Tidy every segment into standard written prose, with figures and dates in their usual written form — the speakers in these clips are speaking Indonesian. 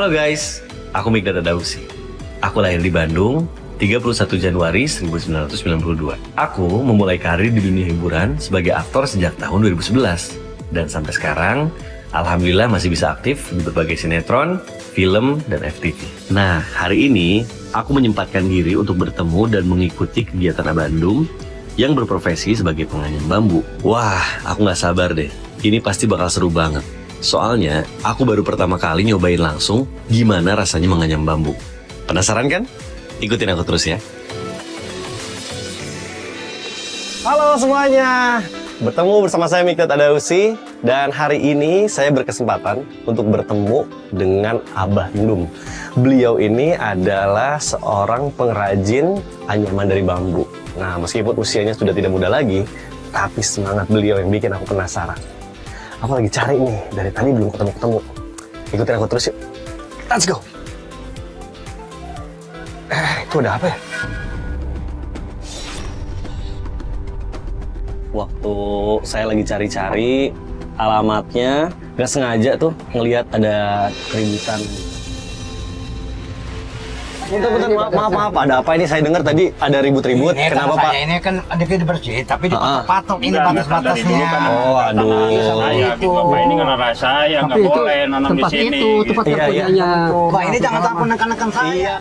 Halo guys, aku Mikdad Adausi. Aku lahir di Bandung, 31 Januari 1992. Aku memulai karir di dunia hiburan sebagai aktor sejak tahun 2011. Dan sampai sekarang, alhamdulillah masih bisa aktif di berbagai sinetron, film, dan FTV. Nah, hari ini aku menyempatkan diri untuk bertemu dan mengikuti kegiatan Abandum yang berprofesi sebagai penganyam bambu. Wah, aku nggak sabar deh. Ini pasti bakal seru banget. Soalnya, aku baru pertama kali nyobain langsung gimana rasanya menganyam bambu. Penasaran kan? Ikutin aku terus ya. Halo semuanya, bertemu bersama saya Mikdad Adausi. Dan hari ini saya berkesempatan untuk bertemu dengan Abah Ndum. Beliau ini adalah seorang pengrajin anyaman dari bambu. Nah, meskipun usianya sudah tidak muda lagi, tapi semangat beliau yang bikin aku penasaran. Aku lagi cari nih, dari tadi belum ketemu-ketemu. Ikutin aku terus yuk. Let's go! Itu ada apa ya? Waktu saya lagi cari-cari alamatnya, nggak sengaja tuh ngelihat ada keributan. Bentar, maaf, ada apa ini? Saya dengar tadi ada ribut-ribut. Kenapa Pak? Ini kan dikit bersih, tapi dipatok ini batas-batasnya. Oh, aduh. Itu Bapak ini kan arah saya, nggak boleh nanam di sini. Tempat punyanya. Pak ini jangan tak menekan-nekan saya.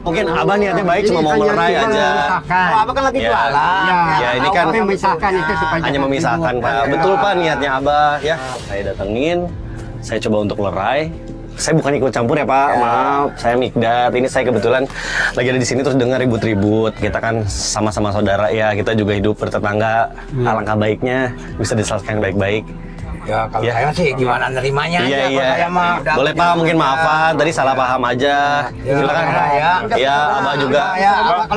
Mungkin Abah niatnya baik, cuma mau melerai aja. Kalau Abah kan lagi jualan. Ya, ini kan memisahkan itu supaya hanya memisahkan Pak. Betul Pak niatnya Abah ya. Saya datengin, saya coba untuk lerai. Saya bukan ikut campur ya Pak, maaf. Saya Mikdad. Ini saya kebetulan lagi ada di sini terus dengar ribut-ribut. Kita kan sama-sama saudara ya. Kita juga hidup bertetangga. Alangkah baiknya bisa diselesaikan baik-baik. Ya kalau saya sih gimana nerimanya aja. Iya. Saya mah Boleh Pak, mungkin maafan. Tadi salah paham aja. Silakan. Ya, Abah juga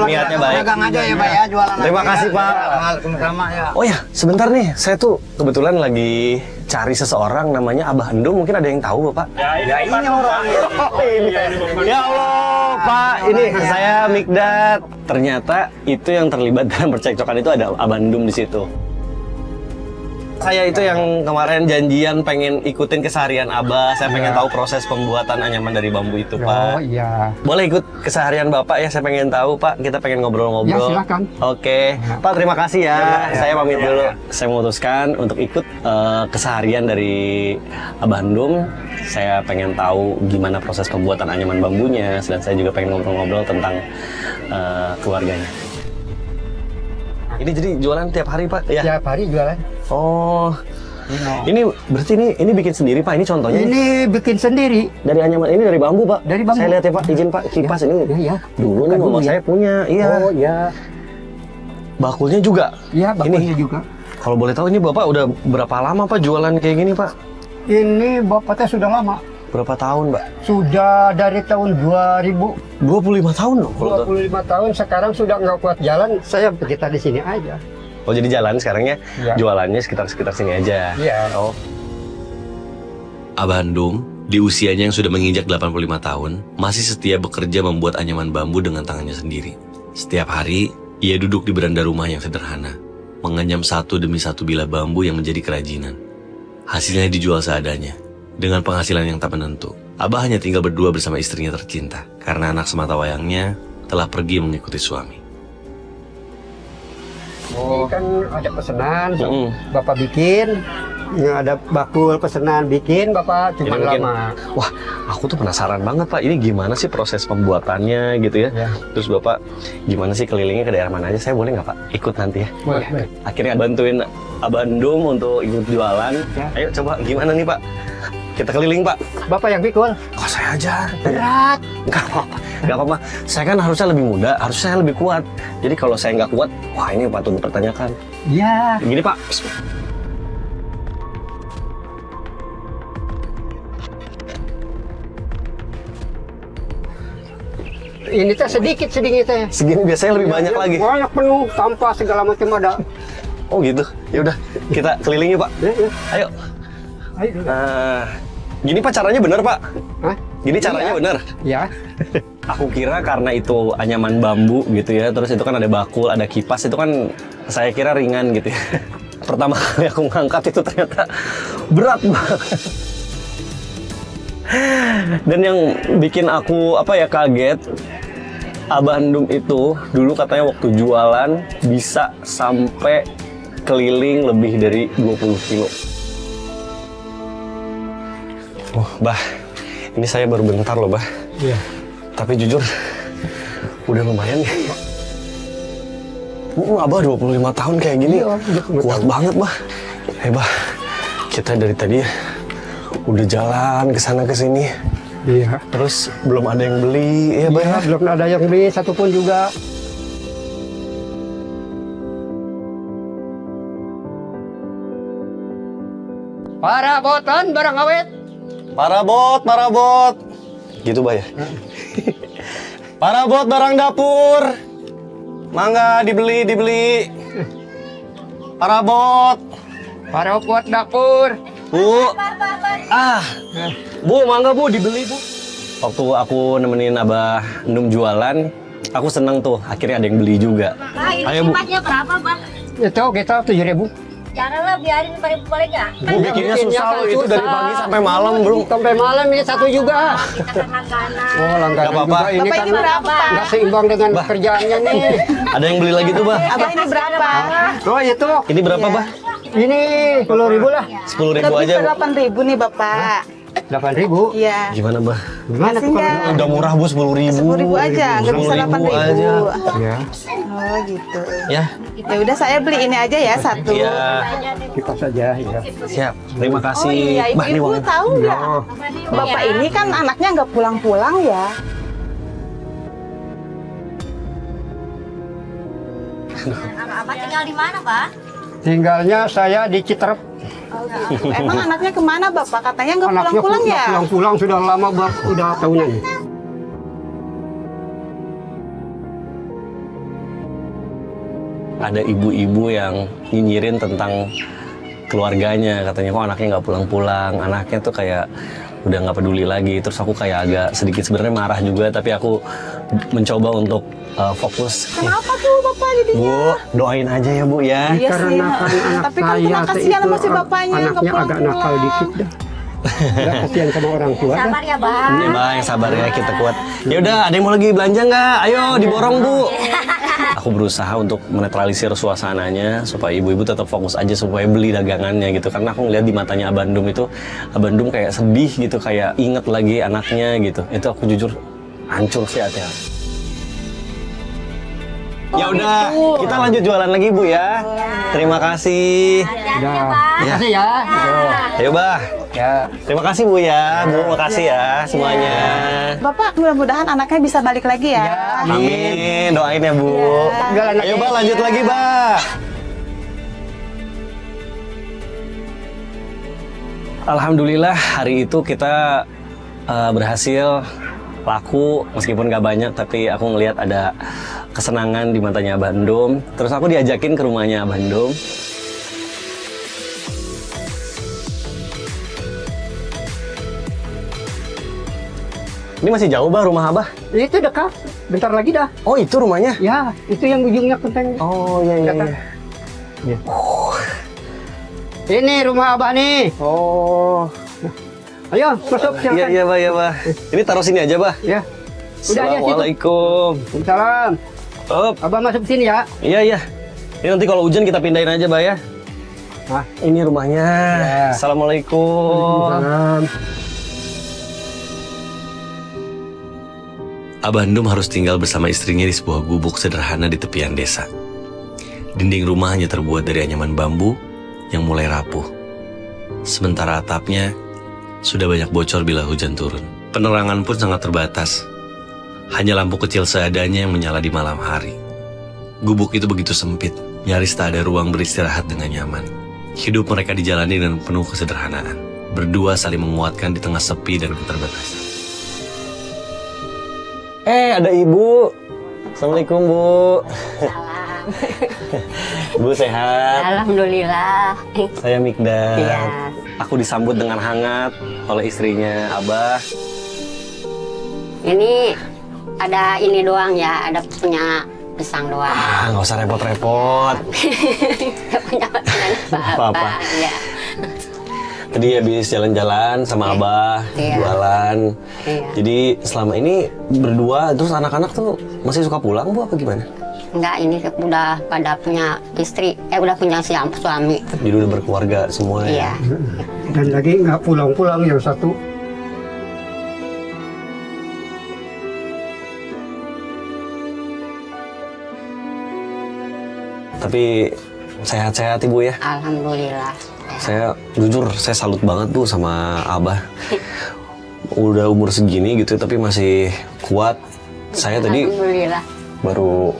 niatnya baik. Pegang aja ya Pak ya jualan. Terima kasih Pak. Waalaikumsalam ya. Oh ya, sebentar nih. Saya tuh kebetulan lagi cari seseorang namanya Abah Ndum. Mungkin ada yang tahu Bapak? Ya ini orangnya. Ya Allah, Pak. Ini saya Mikdad. Ternyata itu yang terlibat dalam percekcokan itu ada Abah Ndum di situ. Saya itu yang kemarin janjian pengen ikutin keseharian Abah. Saya pengen tahu proses pembuatan anyaman dari bambu itu, Pak. Oh iya. Boleh ikut keseharian Bapak ya? Saya pengen tahu, Pak. Kita pengen ngobrol-ngobrol. Ya, silakan. Oke. Pak, terima kasih ya. Saya pamit dulu. Saya memutuskan untuk ikut keseharian dari Abah Ndum. Saya pengen tahu gimana proses pembuatan anyaman bambunya. Dan saya juga pengen ngobrol-ngobrol tentang keluarganya. Ini jadi jualan tiap hari, Pak? Ya. Tiap hari jualan. Oh, ini berarti ini bikin sendiri Pak? Ini contohnya? Ini bikin sendiri. Dari anyaman ini dari bambu Pak? Dari bambu. Saya lihat ya Pak, izin Pak, kipas ini. Ya. Dulu nih mama saya punya, iya. Oh iya. Bakulnya juga? Iya, bakulnya juga. Kalau boleh tahu ini Bapak udah berapa lama Pak jualan kayak gini Pak? Ini bapaknya sudah lama. Berapa tahun Pak? Sudah dari tahun 2000. 25 tahun loh kalau 25 tahun sekarang sudah nggak kuat jalan. Saya kita di sini aja. Oh jadi jalan sekarangnya, Ya. jualannya sekitar sini aja? Iya. Oh. Abah Ndum, di usianya yang sudah menginjak 85 tahun, masih setia bekerja membuat anyaman bambu dengan tangannya sendiri. Setiap hari, ia duduk di beranda rumah yang sederhana, menganyam satu demi satu bilah bambu yang menjadi kerajinan. Hasilnya dijual seadanya, dengan penghasilan yang tak menentu. Abah hanya tinggal berdua bersama istrinya tercinta, karena anak sematawayangnya telah pergi mengikuti suami. Ini kan ada pesanan, Mm-mm. Bapak bikin. Yang ada bakul pesanan bikin, Bapak cuma Jadi mungkin, lama. wah, aku tuh penasaran banget Pak, ini gimana sih proses pembuatannya gitu ya? Ya. Terus Bapak gimana sih kelilingnya ke daerah mana aja? Saya boleh nggak Pak ikut nanti ya? Boleh. Akhirnya bantuin Abah Ndum untuk ikut jualan. Ya. Ayo coba gimana nih Pak? Kita keliling Pak. Bapak yang pikul. Oh saya aja. Berat. Nggak apa-apa. Nggak apa-apa. Saya kan harusnya lebih muda, harusnya saya lebih kuat. Jadi kalau saya nggak kuat, wah ini patut dipertanyakan. Ya. Gini Pak. Ini teh sedikit teh. Segini biasanya lebih banyak lagi. Banyak penuh, sampah segala macam ada. Oh gitu. Ya udah, kita keliling yuk Pak. Ya. Ayo. Ayo. Gini Pak caranya benar Pak. Hah? Gini caranya benar. Ya. Aku kira karena itu anyaman bambu gitu ya, terus itu kan ada bakul, ada kipas, itu kan saya kira ringan gitu ya. pertama kali aku ngangkat itu ternyata berat banget. Dan yang bikin aku kaget, Abah Ndum itu dulu katanya waktu jualan bisa sampai keliling lebih dari 20 kilo. Oh, Bah, ini saya baru bentar loh, Bah. Iya. Tapi jujur, udah lumayan ya. Abah 25 tahun kayak gini, kuat banget, Bah. Bah, kita dari tadi udah jalan ke sana ke sini. Iya. Terus belum ada yang beli, ya, Bah. Iya, belum ada yang beli satupun juga. Para botan barang awet. Parabot. Gitu, Bah ya. Parabot barang dapur. Mangga dibeli. Parabot. Para buat dapur. Bu. Bu, mangga Bu dibeli, Bu. Waktu aku nemenin Abah Ndum jualan, aku seneng tuh. Akhirnya ada yang beli juga. Nah, ini Ayo, Bu. sifatnya berapa, Bang? Itu kita 7.000. Janganlah biarin boleh nggak? Bu, bikinnya susah loh. Itu dari pagi sampai malam, Bro. Sampai malam ini satu juga. Kita kan langganan. Oh, langganan Nggak apa-apa. juga ini Bapak ini karena berapa, Pak? nggak seimbang dengan kerjaannya nih. Ada yang beli lagi tuh, Bah. Abang ini berapa? Oh itu, Ini berapa, Bah? ini 10.000 lah. 10.000 Lebih aja, ke Bu. 8.000 nih Bapak. 8.000. Iya. Gimana, Bah? Gimana Masih tuh kalau? nggak? Udah murah, Bu, 10.000. 10.000 aja, nggak bisa 10.000 aja. 8.000. Ya, Oh gitu. Ya, Ya udah saya beli ini aja ya satu. iya. kita saja ya. Siap. Terima kasih. Oh iya, Bah, ini ibu-ibu uangnya. tahu nggak? Oh, Bapak ini kan anaknya nggak pulang-pulang ya. Abah tinggal di mana, Pak? tinggalnya saya di Citerep. Oh, gitu. Emang anaknya kemana Bapak? Katanya nggak Anaknya pulang-pulang ya? pulang-pulang sudah lama, udah tahunan. Ada ibu-ibu yang nyinyirin tentang keluarganya, katanya kok anaknya nggak pulang-pulang, anaknya tuh kayak udah nggak peduli lagi. Terus aku kayak agak sedikit sebenarnya marah juga, tapi aku mencoba untuk fokus. Kenapa tuh Bapak jadinya? Bu, doain aja ya, Bu ya. Iya Karena sih. kan anak Tapi kan saya kasihan itu sama si bapaknya nggak anaknya agak nakal pulang-pulang. dikit dah. Udah kasihan sama orang tua dah. Sabar ya, Bang. Ini Bang, yang sabar ya, kita kuat. Ya udah, ada yang mau lagi belanja nggak? Ayo diborong, Bu. Aku berusaha untuk menetralisir suasananya supaya ibu-ibu tetap fokus aja supaya beli dagangannya gitu. Karena aku ngeliat di matanya Abah Ndum itu, Abah Ndum kayak sedih gitu, kayak inget lagi anaknya gitu. Itu aku jujur hancur sih hati aku. Ya udah, kita lanjut jualan lagi, Bu ya. Terima kasih. Hati-hati ya, Udah. Bang. Ya. Makasih ya. Ayo, Bah. Ya. Terima kasih, Bu ya. Bu, makasih ya semuanya. Bapak mudah-mudahan anaknya bisa balik lagi ya. Ya, Amin, doain ya, Bu. Jualan lagi. Ayo, Bah, lanjut lagi, Bah. Alhamdulillah, hari itu kita berhasil laku, meskipun gak banyak, tapi aku ngelihat ada kesenangan di matanya Abah Ndum. Terus aku diajakin ke rumahnya Abah Ndum. Ini masih jauh, Bah, rumah Abah? Itu dekat. Bentar lagi dah. Oh, itu rumahnya? Ya, itu yang ujungnya kenteng. Oh, iya, iya, Dekat. iya. Ini rumah Abah nih. Oh, Ayo, masuk iya, silakan. iya, Bah, iya, Bah. Ini taruh sini aja, Bah. Ya. Udah aja situ. Assalamualaikum. Salam. Oh, Abah masuk sini ya. iya, iya. Ini nanti kalau hujan kita pindahin aja, Bah, ya. Nah, Ini rumahnya. Ya. Assalamualaikum. salam. Abah Ndum harus tinggal bersama istrinya di sebuah gubuk sederhana di tepian desa. Dinding rumah hanya terbuat dari anyaman bambu yang mulai rapuh. Sementara atapnya sudah banyak bocor bila hujan turun. Penerangan pun sangat terbatas. Hanya lampu kecil seadanya yang menyala di malam hari. Gubuk itu begitu sempit, nyaris tak ada ruang beristirahat dengan nyaman. Hidup mereka dijalani dengan penuh kesederhanaan. Berdua saling menguatkan di tengah sepi dan keterbatasan. Ada ibu. Assalamualaikum, Bu. Salam. Bu sehat. Alhamdulillah. Saya Mikdad. Iya. Aku disambut dengan hangat oleh istrinya Abah. Ini ada ini doang ya, ada punya pisang doang. Nggak usah repot-repot. Nggak punya makanan. Apa-apa. Iya. Tadi habis jalan-jalan sama Abah, Iya. jualan. Iya. Jadi selama ini berdua, terus anak-anak tuh masih suka pulang Bu apa gimana? Enggak, ini udah pada punya istri, udah punya suami. Jadi udah berkeluarga semua Iya. ya? Dan lagi nggak pulang-pulang yang satu. Tapi sehat-sehat Ibu ya? Alhamdulillah. Saya jujur, saya salut banget Bu sama Abah. Udah umur segini gitu tapi masih kuat. Saya tadi Alhamdulillah. baru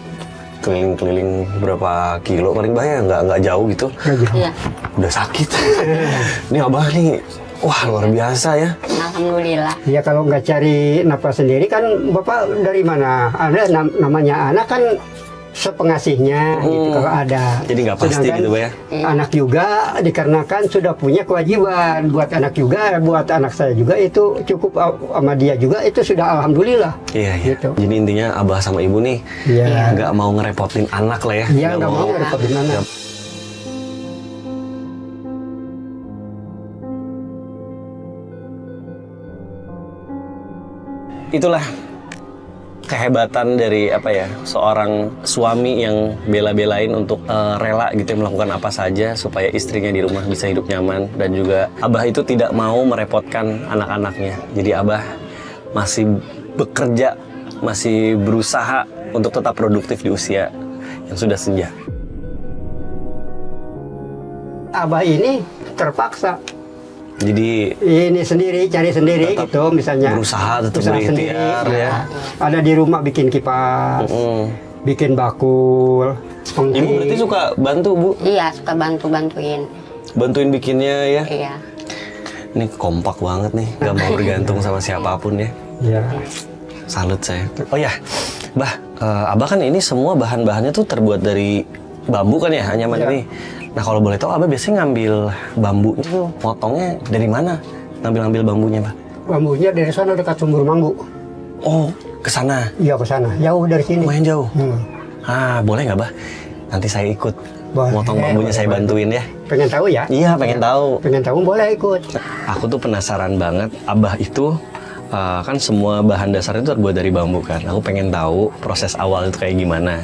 keliling-keliling berapa kilo paling banyak, nggak jauh gitu. Iya. Udah sakit. Ini Abah nih, wah luar biasa ya. Alhamdulillah. Ya kalau nggak cari nafkah sendiri kan Bapak dari mana? Ada namanya anak kan sepengasihnya gitu kalau ada. Jadi nggak pasti Sedangkan gitu Pak ya? anak juga dikarenakan sudah punya kewajiban buat anak juga, buat anak saya juga itu cukup sama dia juga itu sudah alhamdulillah. Iya, iya. Gitu. Jadi intinya Abah sama Ibu nih Iya. nggak mau ngerepotin anak lah ya. Iya nggak mau ngerepotin anak. Itulah kehebatan dari apa ya, seorang suami yang bela-belain untuk rela gitu ya, melakukan apa saja supaya istrinya di rumah bisa hidup nyaman. Dan juga Abah itu tidak mau merepotkan anak-anaknya. Jadi Abah masih bekerja, masih berusaha untuk tetap produktif di usia yang sudah senja. Abah ini terpaksa Jadi ini sendiri cari sendiri Tetap gitu misalnya berusaha, tetap usaha berikhtiar, ya. Ada di rumah bikin kipas, bikin bakul, Ibu berarti suka bantu Bu? Iya, suka bantuin. Bantuin bikinnya ya? Iya. Ini kompak banget nih, gak mau bergantung sama siapapun ya. Ya. Salut saya. Oh ya, Bah, Abah kan ini semua bahan-bahannya tuh terbuat dari bambu kan ya, anyaman Iya. ini. Nah kalau boleh tahu Abah biasanya ngambil bambunya tuh, potongnya dari mana? Ngambil bambunya, Bah? Bambunya dari sana dekat sumur Manggu. Oh, ke sana. Iya ke sana, jauh dari sini. Lumayan jauh. Hmm. Ah, boleh nggak, Bah? Nanti saya ikut. Boleh, Motong bambunya saya boleh. bantuin ya. Pengen tahu ya? Iya, pengen tahu. Pengen tahu boleh ikut. Aku tuh penasaran banget, Abah itu kan semua bahan dasarnya itu terbuat dari bambu kan. Aku pengen tahu proses awal itu kayak gimana.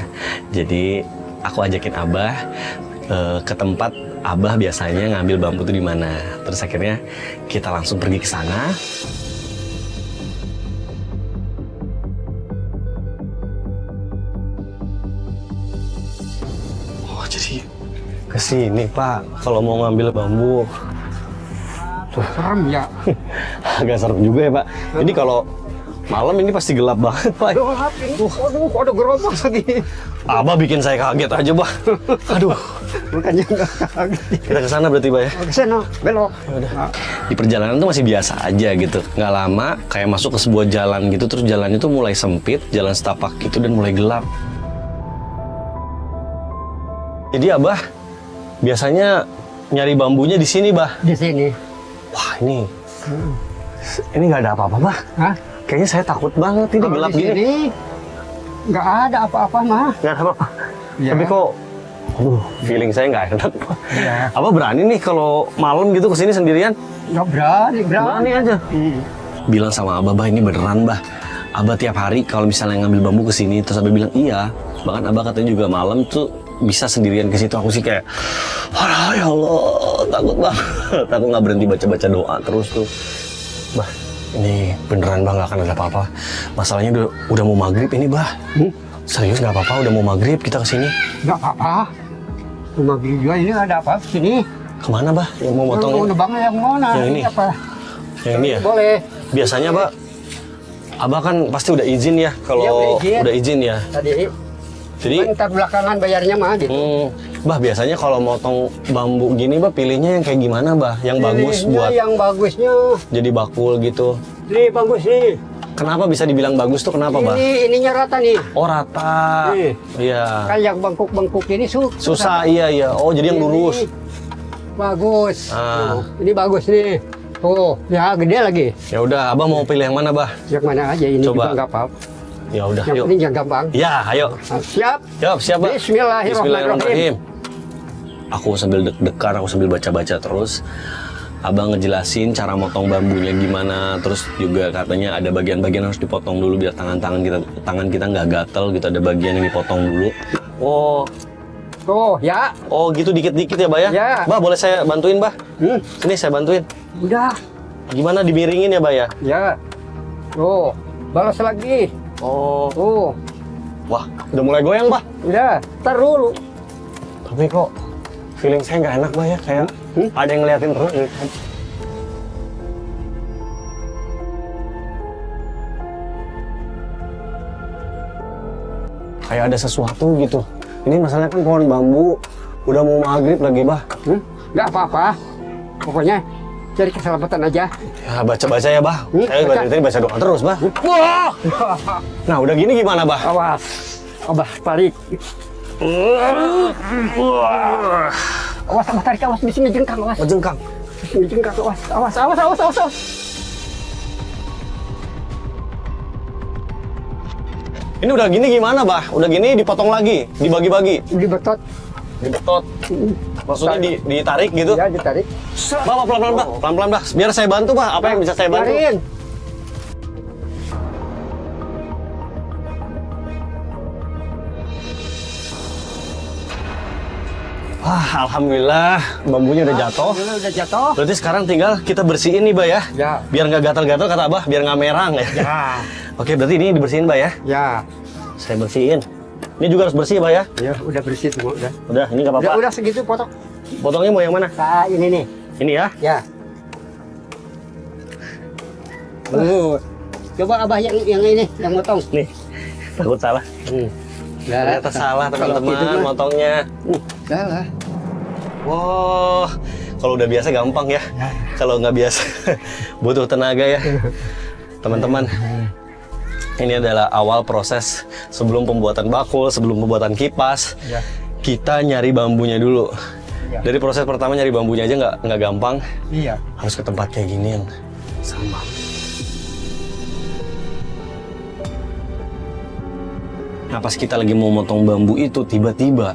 Jadi aku ajakin Abah ke tempat Abah biasanya ngambil bambu itu di mana. Terus akhirnya kita langsung pergi ke sana. Oh jadi ke sini Pak, kalau mau ngambil bambu. Serem ya. Agak serem juga ya Pak. Ini kalau malam ini pasti gelap banget Pak. Waduh, ada gerobak lagi. Abah bikin saya kaget aja Pak. Aduh. Makanya nggak kaget. Kita ke sana berarti Pak ya. Ke sana, belok. Di perjalanan tuh masih biasa aja gitu. Nggak lama kayak masuk ke sebuah jalan gitu. Terus jalannya tuh mulai sempit, jalan setapak gitu dan mulai gelap. Jadi Abah biasanya nyari bambunya di sini Bah. Di sini. Wah ini nggak ada apa-apa Bah. Hah? Kayaknya saya takut banget ini Kalau gelap di gini. sini nggak ada apa-apa mah. Nggak ada apa-apa. Ya. Tapi kok, feeling saya nggak enak. Ya. Abah berani nih kalau malam gitu kesini sendirian? Nggak berani. Berani aja. Bilang sama Abah, Bah ini beneran Bah. Abah tiap hari kalau misalnya ngambil bambu kesini, terus Abah bilang iya. Bahkan Abah katanya juga malam tuh bisa sendirian ke situ. Aku sih kayak, alah ya Allah, takut banget. Aku nggak berhenti baca-baca doa terus tuh. Bah, ini beneran Bah nggak akan ada apa-apa. Masalahnya udah mau maghrib ini Bah. Serius nggak apa-apa, udah mau maghrib kita kesini. Nggak apa-apa. Rumah beli juga ini ada apa sini? Kemana Bah? Yang mau Mau motongnya? nebangnya yang mana? Yang ini? Apa? Yang ini ya? Boleh. Biasanya Bah, Abah kan pasti udah izin ya kalau Iya, udah izin ya. Tadi. Jadi, Ntar belakangan bayarnya mah gitu. Bah biasanya kalau motong bambu gini Bah pilihnya yang kayak gimana Bah? Yang bagus Pilihnya buat yang bagusnya. jadi bakul gitu. Ini bagus nih. Kenapa bisa dibilang bagus tuh kenapa Bah? Ininya rata nih. Oh rata. Nih. Iya. Kan yang bangkuk-bangkuk ini Susah iya. Oh jadi yang lurus. Ini bagus. Ah. Ini bagus nih. Tuh, ya gede lagi. Ya udah, Abah mau pilih yang mana Bah? Yang mana aja ini Coba. juga nggak apa-apa. Ya udah, Yang yuk. penting yang gampang. Ya, ayo. Nah, siap. Yuk, siap Bah. Bismillahirrahmanirrahim. Aku sambil deg-degan, aku sambil baca-baca terus. Abang ngejelasin cara motong bambunya gimana, terus juga katanya ada bagian-bagian harus dipotong dulu biar tangan kita nggak gatel gitu, ada bagian yang dipotong dulu. Oh, Oh ya, oh gitu dikit-dikit ya, Bah ya? Ya. Bah, boleh saya bantuin, Bah? Sini saya bantuin. udah. Gimana dimiringin ya, Bah ya? Ya. Oh, balas lagi. Oh, Oh, wah, udah mulai goyang, Bah. udah. Tar dulu. Tapi kok feeling saya nggak enak, Bah ya? Kayak ada yang ngeliatin terus. Kayak ada sesuatu gitu. Ini masalahnya kan pohon bambu. Udah mau maghrib lagi, Bah. Nggak apa-apa. Pokoknya cari keselamatan aja. Ya, baca-baca ya, Bah. Saya baca. dari tadi baca doa terus, Bah. Wah, Nah, udah gini gimana, Bah? awas. Abah tarik. Awas, abah tarik, awas. Di sini jengkang, awas. Oh, jengkang. Di sini jengkang, awas. Awas, awas, awas, awas, awas. Ini udah gini gimana, Bah? Udah gini dipotong lagi, dibagi-bagi, Di betot. dibetot. Maksudnya ditarik gitu. Ya, ditarik. Bah, pelan-pelan, Bah. Pelan-pelan, Bah. Biar saya bantu, Bah. Apa yang bisa saya bantu? Biarin. Wah, alhamdulillah bambunya udah jatuh. Alhamdulillah udah jatuh. Berarti sekarang tinggal kita bersihin nih, Bah ya. Ya. Biar nggak gatal-gatal kata Abah, biar nggak merang ya. Ya. Oke, berarti ini dibersihin, Bah ya. Ya. Saya bersihin. Ini juga harus bersih, Bah ya. Ya, udah bersih semua, udah. Udah, ini nggak apa-apa. Udah segitu potong. Potongnya mau yang mana? Nah, ini nih. Ini ya. Ya. Coba Abah yang ini, yang motong. Nih. Takut salah. Ternyata salah, Kalau gitu teman-teman, mah. motongnya. Salah. Wow, kalau udah biasa gampang ya. Kalau nggak biasa, butuh tenaga ya. Teman-teman, ini adalah awal proses sebelum pembuatan bakul, sebelum pembuatan kipas. Ya. Kita nyari bambunya dulu. Ya. Dari proses pertama nyari bambunya aja nggak gampang. Iya. Harus ke tempat kayak gini yang sama. Nah, pas kita lagi mau motong bambu itu, tiba-tiba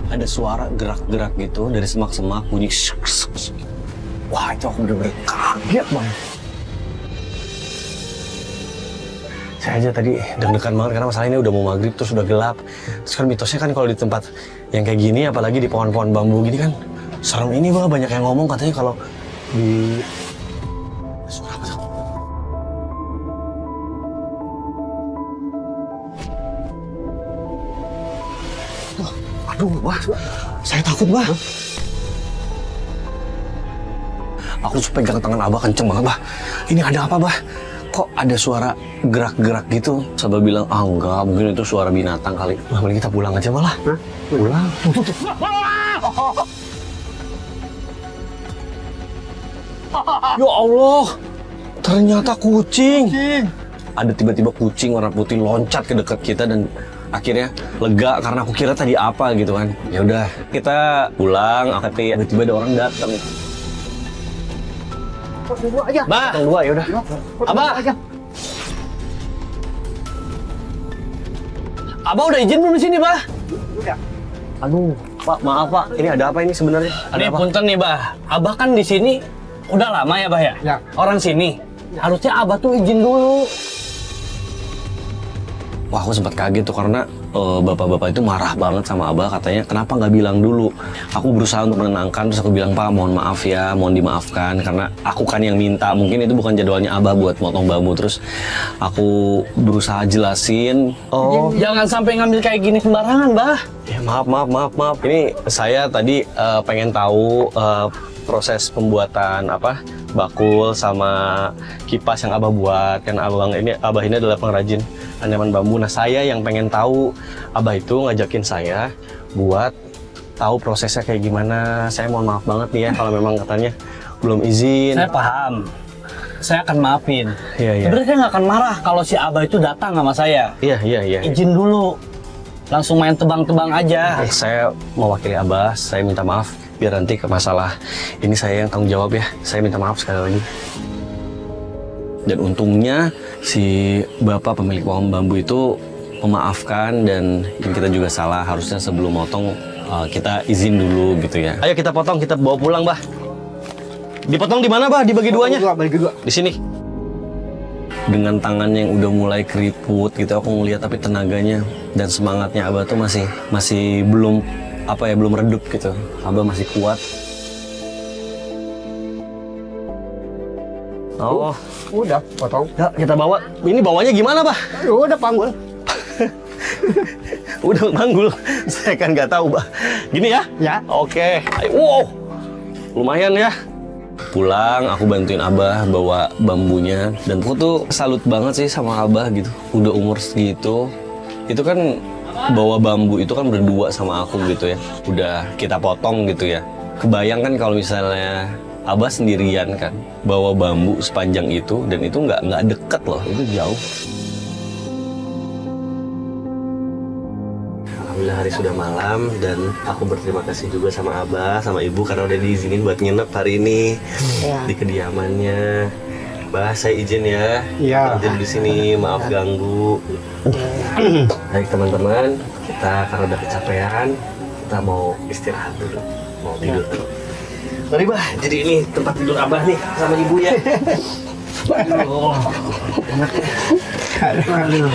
ada suara gerak-gerak gitu dari semak-semak, bunyi syuk, syuk, syuk. Wah, itu aku bener-bener kaget banget. Saya aja tadi deg-degan banget karena masalah ini udah mau maghrib terus udah gelap. Terus kan mitosnya kan kalau di tempat yang kayak gini, apalagi di pohon-pohon bambu gini kan, serem ini, Bah, banyak yang ngomong katanya kalau di... Suara apa tuh? Aduh, Bah, saya takut, Bah. Aku tuh pegang tangan Abah kenceng banget, Bah. Ini ada apa, Bah? Kok ada suara gerak-gerak gitu? Sabah bilang, ah enggak, mungkin itu suara binatang kali. Nah, mending kita pulang aja malah. Pulang. Ya Allah, ternyata kucing. Ada tiba-tiba kucing warna putih loncat ke dekat kita dan akhirnya lega karena aku kira tadi apa gitu kan. Ya udah, kita pulang. Tapi tiba-tiba ada orang datang. Potong dua aja. Bah, potong dua ya udah. Potong Abah. dua aja. Abah udah izin belum di sini, Bah? Udah. Aduh, Pak, maaf Pak. Ini ada apa ini sebenarnya? Ada Ini apa? punten nih, Bah. Abah kan di sini udah lama ya, Bah ya? Ya. Orang sini. Harusnya Abah tuh izin dulu. Wah, aku sempat kaget tuh karena bapak-bapak itu marah banget sama Abah, katanya kenapa nggak bilang dulu. Aku berusaha untuk menenangkan, terus aku bilang, Pak, mohon maaf ya, mohon dimaafkan karena aku kan yang minta, mungkin itu bukan jadwalnya Abah buat motong bambu. Terus aku berusaha jelasin, oh Jangan sampai ngambil kayak gini sembarangan, Bah. ya maaf. Ini saya tadi pengen tahu proses pembuatan apa bakul sama kipas yang Abah buat. Kan Abah ini adalah pengrajin anyaman bambu. Nah, saya yang pengen tahu, Abah itu ngajakin saya buat tahu prosesnya kayak gimana. Saya mohon maaf banget nih ya kalau memang katanya belum izin. Saya paham. Saya akan maafin. Iya. Sebenarnya saya nggak akan marah kalau si Abah itu datang sama saya. Iya. Izin dulu. Langsung main tebang-tebang aja. Saya mewakili Abah, saya minta maaf. Biar nanti ke masalah ini saya yang tanggung jawab ya. Saya minta maaf sekali lagi. Dan untungnya si bapak pemilik pohon bambu itu memaafkan dan kita juga salah. Harusnya sebelum motong kita izin dulu gitu ya. Ayo kita potong, kita bawa pulang, Bah. Dipotong di mana, Bah? Dibagi duanya? Bagi dua. Di sini. Dengan tangan yang udah mulai keriput gitu, aku ngeliat tapi tenaganya dan semangatnya Abah tuh masih belum belum redup gitu. Abah masih kuat. Oh, Udah, potong. ya kita bawa. Ini bawanya gimana, Bah? Udah panggul. Udah manggul. Saya kan nggak tahu, Bah. Gini ya? Ya. Oke. Ayo, wow. Lumayan ya. Pulang, aku bantuin Abah bawa bambunya. Dan aku tuh salut banget sih sama Abah gitu. Udah umur segitu. Itu kan bawa bambu itu kan berdua sama aku gitu ya. Udah kita potong gitu ya. Kebayang kan kalau misalnya Abah sendirian kan bawa bambu sepanjang itu, dan itu nggak deket loh, itu jauh. Alhamdulillah hari sudah malam, dan aku berterima kasih juga sama Abah, sama Ibu karena udah diizinin buat nginep hari ini di kediamannya. Bah, saya izin ya. Iya. Izin di sini, maaf ganggu. Baik teman-teman, kita karena udah kecapean, kita mau istirahat dulu, mau tidur dulu. Mari Bah, jadi ini tempat tidur Abah nih sama Ibu ya. Oh, enak ya. Aduh.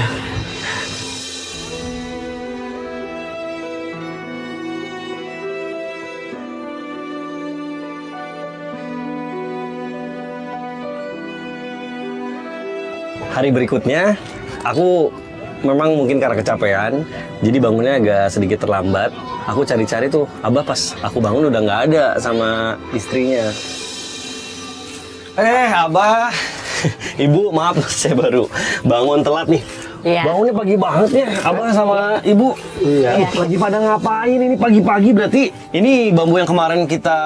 Hari berikutnya, aku memang mungkin karena kecapean, jadi bangunnya agak sedikit terlambat. Aku cari-cari tuh, Abah pas aku bangun udah nggak ada sama istrinya. Abah, Ibu maaf saya baru bangun telat nih. Iya. Bangunnya pagi banget ya, Abah sama Ibu. Iya. Lagi pada ngapain ini pagi-pagi berarti? Ini bambu yang kemarin kita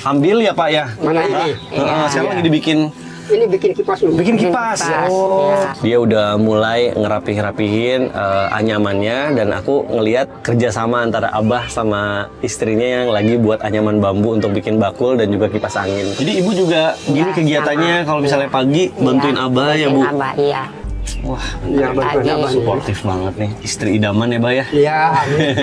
ambil ya Pak ya? Mana ini? Sekarang lagi dibikin. Ini bikin kipas dulu. Bikin kipas. kipas, Oh. ya. Dia udah mulai ngerapihin anyamannya, dan aku ngelihat kerjasama antara Abah sama istrinya yang lagi buat anyaman bambu untuk bikin bakul dan juga kipas angin. Jadi Ibu juga gini Ya, kegiatannya kalau misalnya pagi bantuin Abah ya Bu. Abah, iya. Wah, Ya, bantuin Abah. suportif banget nih. Istri idaman ya Bah ya. Iya, amin.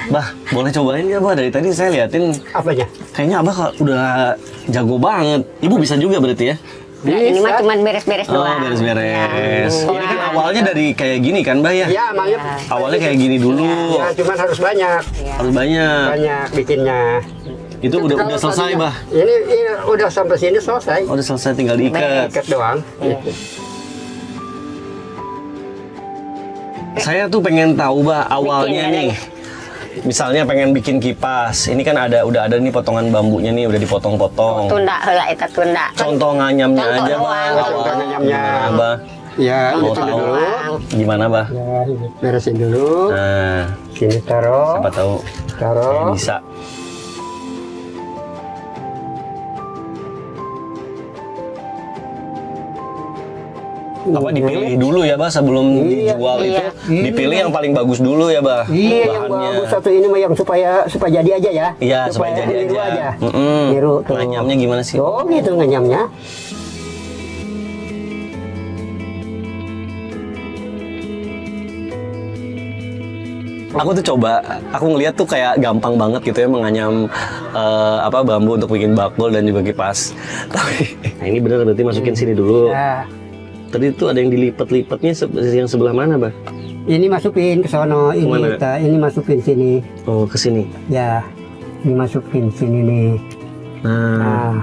Bah, boleh cobain ya Bah? Dari tadi saya liatin Apanya? kayaknya Abah udah jago banget. Ibu bisa juga berarti ya? Nah, ini mah Bisa. cuma beres-beres Oh, doang. beres-beres. Ya. Ini kan awalnya dari kayak gini kan, Bah ya? Iya, makanya. Awalnya kayak gini dulu. Ya, cuman harus banyak. Ya. Harus banyak. Banyak bikinnya. Itu udah Kalau selesai, tadinya- Bah. Ini udah sampai sini selesai. Oh, udah selesai, tinggal diikat. Ikat doang. Gitu. Saya tuh pengen tahu, Bah, awalnya Bikin, nih. Misalnya pengen bikin kipas. Ini kan udah ada nih potongan bambunya nih, udah dipotong-potong. Tunda heula eta tunda. Contoh nganyamnya Contoh aja, Bah. doang. Contoh nganyamnya. Gimana, Bah? Ya, Mau itu tahu dulu. gimana, Bah? Ya, ini beresin dulu. Nah, Sini taruh. siapa tahu Taruh. saya bisa. Apa dipilih dulu ya, Bah, sebelum Iya, dijual iya. itu? Dipilih yang paling bagus dulu ya, Bah. Iya, yang bahannya. bagus satu ini mah yang supaya jadi aja ya. Iya, supaya jadi niru aja. aja. Mm-mm. Niru tuh. Nganyamnya gimana sih? Oh, gitu nganyamnya. Aku tuh coba, aku ngeliat tuh kayak gampang banget gitu ya menganyam bambu untuk bikin bakul dan juga kipas. Tapi nah ini bener berarti masukin sini dulu. Ya. Tadi tuh ada yang dilipat-lipatnya yang sebelah mana, Bah? Ini masukin ke sono, Kemana? ini masukin sini. Oh, ke sini. Ya. Ini masukin sini nih. Nah. Nah.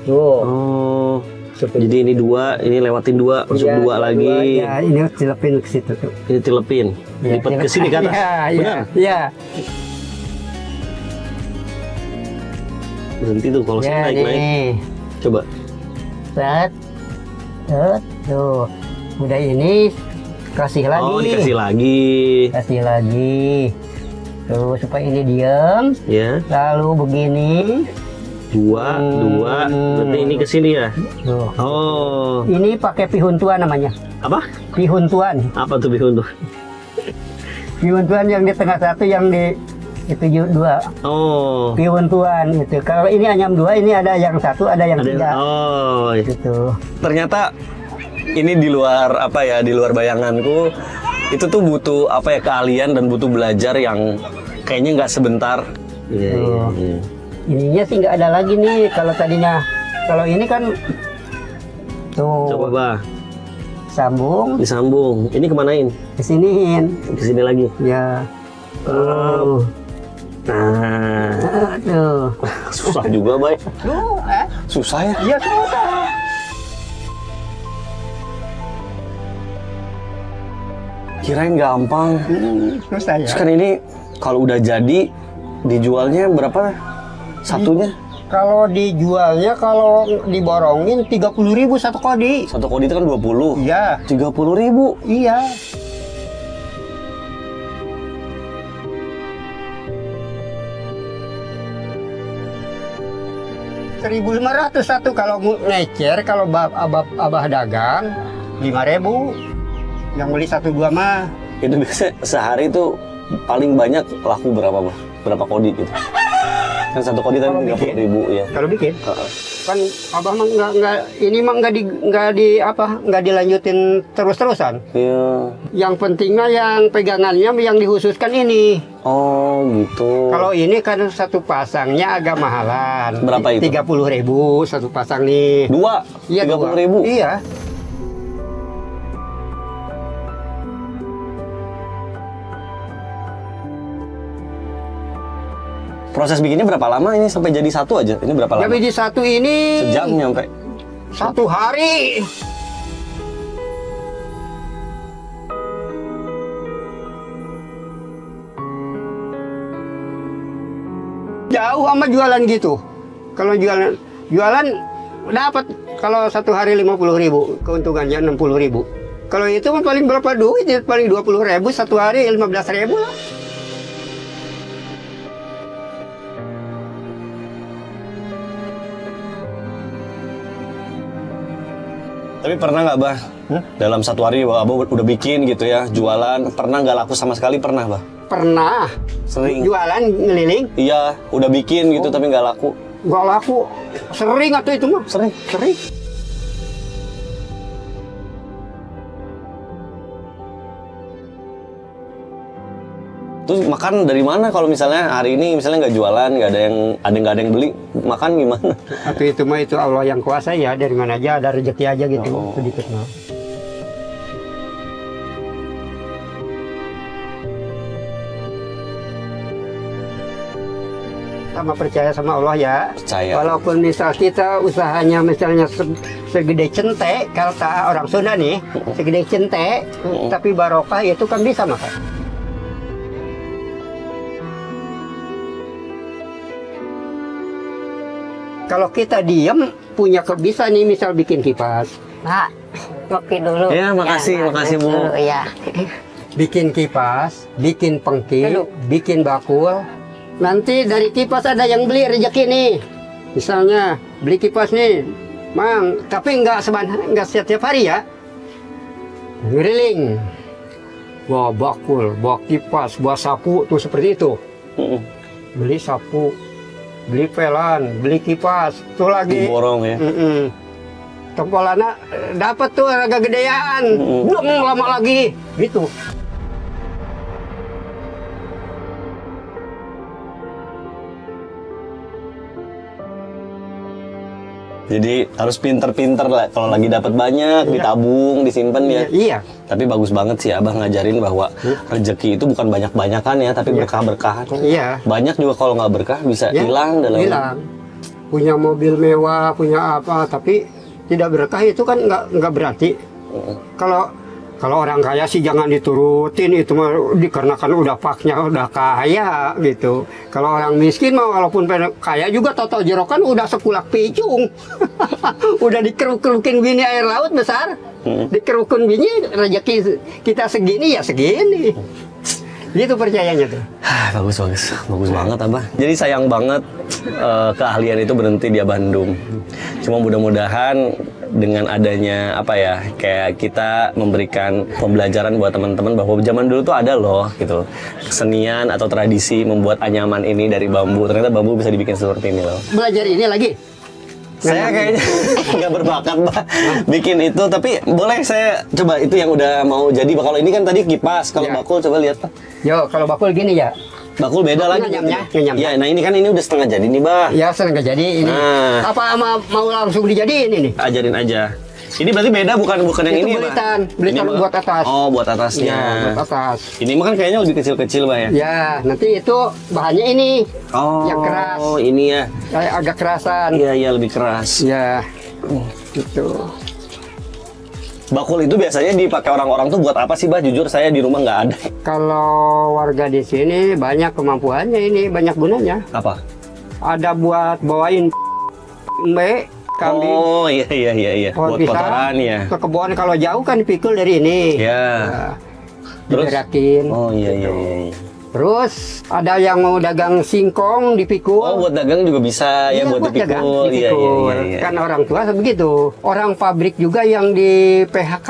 Tuh. Oh. Jadi ini dua, ini lewatin dua, masuk Ya, dua lagi. Ya, ini dilepin ke situ tuh. Ini tilepin. Ya, Lipat ke sini ke atas. Ya, Benar? ya. Berhenti tuh kalau Ya, saya naik-naik. nih. Coba. Set. Set. Tuh. Udah ini kasih lagi. Oh, dikasih lagi. Kasih lagi. Tuh supaya ini diam. Ya. Lalu begini. Dua. Berarti ini ke sini ya? Tuh. Oh. Ini pakai pihuntuan namanya. Apa? Pihuntuan. Apa tuh bihun tuh? Pihuntuan yang di tengah satu, yang di itu dua. Oh. Pihuntuan itu. Kalau ini anyam dua, ini ada yang satu, ada yang Ada tiga. oh. Gitu. Ternyata ini di luar apa ya, di luar bayanganku. Itu tuh butuh apa ya, keahlian dan butuh belajar yang kayaknya nggak sebentar. Oh. Ininya sih nggak ada lagi nih kalau tadinya. Kalau ini kan tuh Coba bah, sambung disambung. Ini kemanain? kesiniin. Ke sini lagi. Ya. Oh. Nah, Aduh. susah juga, Bay. Susah ya? Iya susah. Kirain gampang. Susah ya. Terus kan ini kalau udah jadi dijualnya berapa satunya? Kalau dijualnya kalau diborongin 30.000 satu kodi. Satu kodi itu kan 20. Iya. 30.000. Iya. Rp1.500 satu kalau ngecer, kalau abah dagang 5.000. Yang beli 1-2 mah. Itu biasa sehari itu paling banyak laku berapa, Bah? Berapa kodi gitu? Kan satu kodi tadi 30.000 ya. Kalau bikin Heeh. kan abah mah nggak ini mah nggak dilanjutin terus-terusan. Iya. Yang pentingnya yang pegangannya yang dikhususkan ini. Oh, gitu. Kalau ini kan satu pasangnya agak mahalan. Berapa itu? 30.000 satu pasang nih. Dua? Iya, 30.000? Iya. Proses bikinnya berapa lama ini sampai jadi satu aja? Ini berapa Ya lama? biji satu ini Sejam nyampe. 1 hari. Jauh sama jualan gitu. Kalau jualan dapat kalau 1 hari 50.000, keuntungannya 60.000. Kalau itu mah paling berapa duit? Paling 20.000 1 hari 15.000 lah. Tapi pernah nggak, Bah? Dalam satu hari Abah udah bikin gitu ya, jualan, pernah nggak laku sama sekali? Pernah, Bah? Pernah Sering. jualan ngeliling, Iya, udah bikin gitu tapi nggak laku. nggak laku. Sering atau itu mah? Sering. Sering. Terus makan dari mana kalau misalnya hari ini misalnya nggak jualan, nggak ada yang beli, makan gimana? Atau itu mah itu Allah yang kuasa ya, dari mana aja ada rezeki aja gitu, Oh. sedikit mah. Sama percaya sama Allah ya. Percaya. Walaupun misal kita usahanya misalnya segede centek, kata orang Sunda nih, segede centek, tapi barokah itu kan bisa makan. Kalau kita diem, punya bisa nih misal bikin kipas. Pak, ngopi dulu. Ya, makasih, makasih, Bu. dulu, ya. Bikin kipas, bikin pengki, Dulu. bikin bakul. Nanti dari kipas ada yang beli rezeki nih. Misalnya beli kipas nih, Mang, tapi nggak setiap hari ya. Ngeriling, bawa bakul, bawa kipas, bawa sapu tuh seperti itu. Beli sapu, beli pelan, beli kipas, tuh lagi. Diborong ya. Tempolana dapat tuh agak gedean, belum lama lagi, gitu. Jadi harus pinter-pinter lah. Kalau lagi dapat banyak, ditabung, disimpan ya. Iya. Tapi bagus banget sih Abah ngajarin bahwa rezeki itu bukan banyak-banyakan ya, tapi berkah-berkahan. Iya. Banyak juga kalau nggak berkah bisa Ya, hilang dalam. hilang. Punya mobil mewah, punya apa, tapi tidak berkah itu kan nggak berarti. Kalau orang kaya sih jangan diturutin, itu mah dikarenakan udah paknya udah kaya gitu. Kalau orang miskin mah walaupun kaya juga total jerokan udah sekulak picung. Udah dikeruk-kerukin bini air laut besar. Dikerukun bini rezeki kita segini ya segini. Gitu percayanya tuh. Bagus banget Abah. Jadi sayang banget keahlian itu berhenti di Bandung. Cuma mudah-mudahan dengan adanya apa ya, kayak kita memberikan pembelajaran buat teman-teman bahwa zaman dulu tuh ada loh gitu kesenian atau tradisi membuat anyaman ini dari bambu. Ternyata bambu bisa dibikin seperti ini loh. Belajar ini lagi. Saya kayaknya nggak berbakat Bah bikin itu, tapi boleh saya coba itu yang udah mau jadi. Kalau ini kan tadi kipas, kalau Ya. bakul coba lihat Pak. Yo, kalau bakul gini ya. Bakul beda lagi. Nyamnya. Ya, nah ini kan ini udah setengah jadi nih Bah. Ya, senang jadi ini. Nah. Apa mau langsung dijadiin ini? Ajarin aja. Ini berarti beda bukan yang Itu ini belitan, Bah? belitan Ini buat atas. Oh, buat atasnya. Ya, buat atas. Ini mah kan kayaknya lebih kecil-kecil Bah ya. Ya, nanti itu bahannya ini. Oh, Yang keras. Oh, ini ya. Kayak agak kerasan. Iya, iya lebih keras. Ya. Gitu. Bakul itu biasanya dipakai orang-orang tuh buat apa sih Bah? Jujur saya di rumah nggak ada. Kalau warga di sini banyak kemampuannya ini, banyak gunanya. Apa? Ada buat bawain kambing. Oh iya iya iya iya. Pohon Buat pisang, kotoran ya. ke kebun kalau jauh kan dipikul dari ini. Ya. Nah, Terus? digerakin. Oh iya iya iya. Terus ada yang mau dagang singkong dipikul. Oh buat dagang juga bisa ya, Iya, buat dagang, dipikul. Iya iya dipikul. iya. iya. Kan orang tua begitu. Orang pabrik juga yang di PHK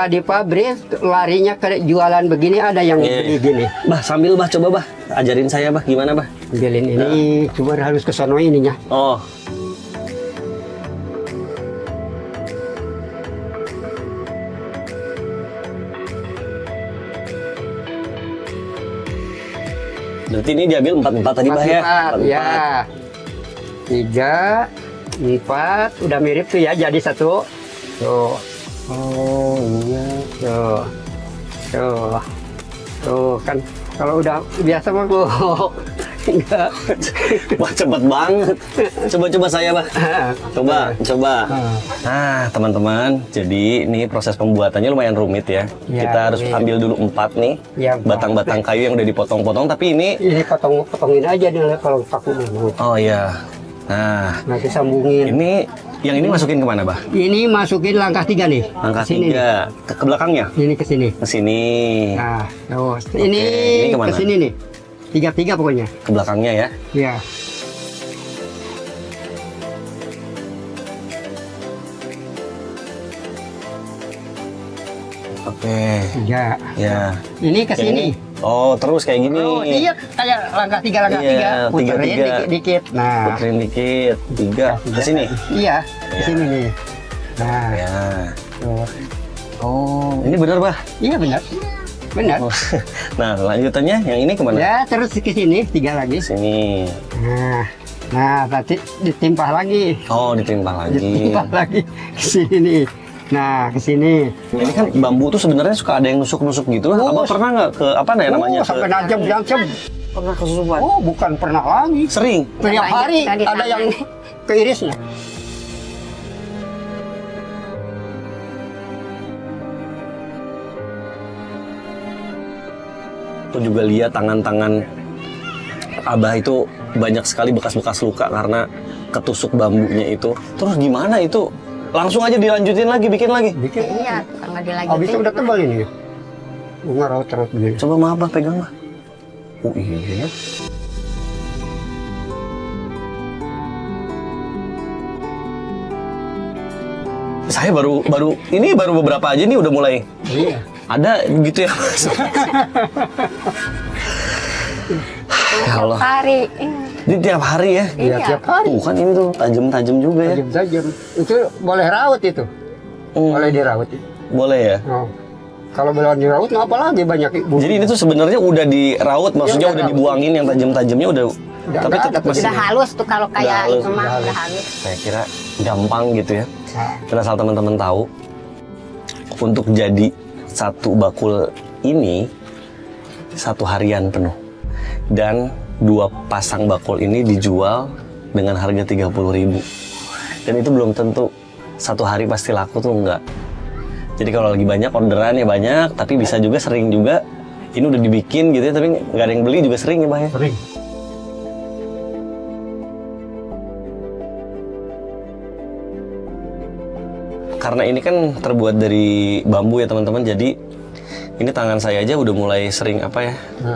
di pabrik larinya ke jualan begini, ada yang Iya. beli gini. Bah sambil Bah coba Bah ajarin saya Bah gimana Bah. Ambilin ini, cuma harus ke sono ininya. Oh. Berarti ini diambil 4 tadi Bah ya? Empat, ya. 3, 4, udah mirip tuh ya, jadi satu. Tuh, Oh iya. tuh, tuh, tuh kan. Kalau udah biasa mah gua enggak. Wah cepet banget. Coba-coba saya Bah. Coba. Nah teman-teman, jadi ini proses pembuatannya lumayan rumit ya. Ya, Kita harus rumit. ambil dulu 4 nih Ya, batang-batang kayu yang udah dipotong-potong. Tapi ini, Ini potongin aja nih kalau paku dulu. oh iya. Nah Nanti sambungin. yang ini masukin kemana Bah? Ini masukin langkah 3 nih. Langkah Sini. 3 ke belakangnya. Ini ke sini. Ke sini. Nah, tuh. ini Ini kemana? ke sini nih. 3 pokoknya. Ke belakangnya ya. Ya. Oke. 3. Ya. Ini ke sini. Oh terus kayak gini. Oh, iya kayak langkah 3 langkah Iya, 3. Puterin tiga. dikit-dikit. Nah, Puterin dikit. 3 ke sini. iya, ke sini nih. Nah, Ya. tuh. Oh ini benar Bah. Iya benar. Benar. Oh. Nah lanjutannya yang ini kemana? Ya, terus ke sini 3 lagi. Sini. Nah, nanti ditimpah lagi. Oh ditimpang lagi. Ditimpah lagi ke sini nih. Nah, ke sini. Ini kan bambu tuh sebenarnya suka ada yang nusuk-nusuk gitu. Abang pernah nggak ke apa namanya? Sampai najem. Pernah kesusupan. Oh, bukan pernah lagi. Sering. Tiap hari Tadi ada yang keirisnya. Aku juga lihat tangan-tangan Abah itu banyak sekali bekas-bekas luka karena ketusuk bambunya itu. Terus gimana itu? Langsung aja dilanjutin lagi, bikin lagi. Bikin. Iya, nggak dilanjutin. Habisnya udah tebal ini. Bunga raut-raut begini. Coba Ma Abah pegang Bah. Oh iya. Saya baru beberapa aja nih udah mulai Iya. ada gitu ya Mas. Ya Allah. Hari. Ini tiap hari ya. Iya, tiap hari. Tuh kan ini tuh tajam-tajam juga ya. Tajam-tajam. Itu boleh raut itu. Boleh diraut. Boleh ya. Oh. Kalau belum diraut, nggak apa lagi banyak ibu. Jadi ini tuh sebenarnya udah diraut, maksudnya Iya, udah udah dibuangin yang tajam-tajamnya udah tapi nggak tetap ada, masih Udah halus tuh kalau kayak halus, itu mah udah udah halus. saya kira gampang gitu ya. Nah, Dan asal teman-teman tahu, untuk jadi satu bakul ini 1 harian penuh. Dan 2 pasang bakul ini dijual dengan harga 30.000. Dan itu belum tentu 1 hari pasti laku tuh enggak. Jadi kalau lagi banyak orderan ya banyak, tapi bisa juga sering juga ini udah dibikin gitu ya, tapi nggak ada yang beli juga sering ya Bah ya. sering. Karena ini kan terbuat dari bambu ya teman-teman, jadi ini tangan saya aja udah mulai sering apa ya,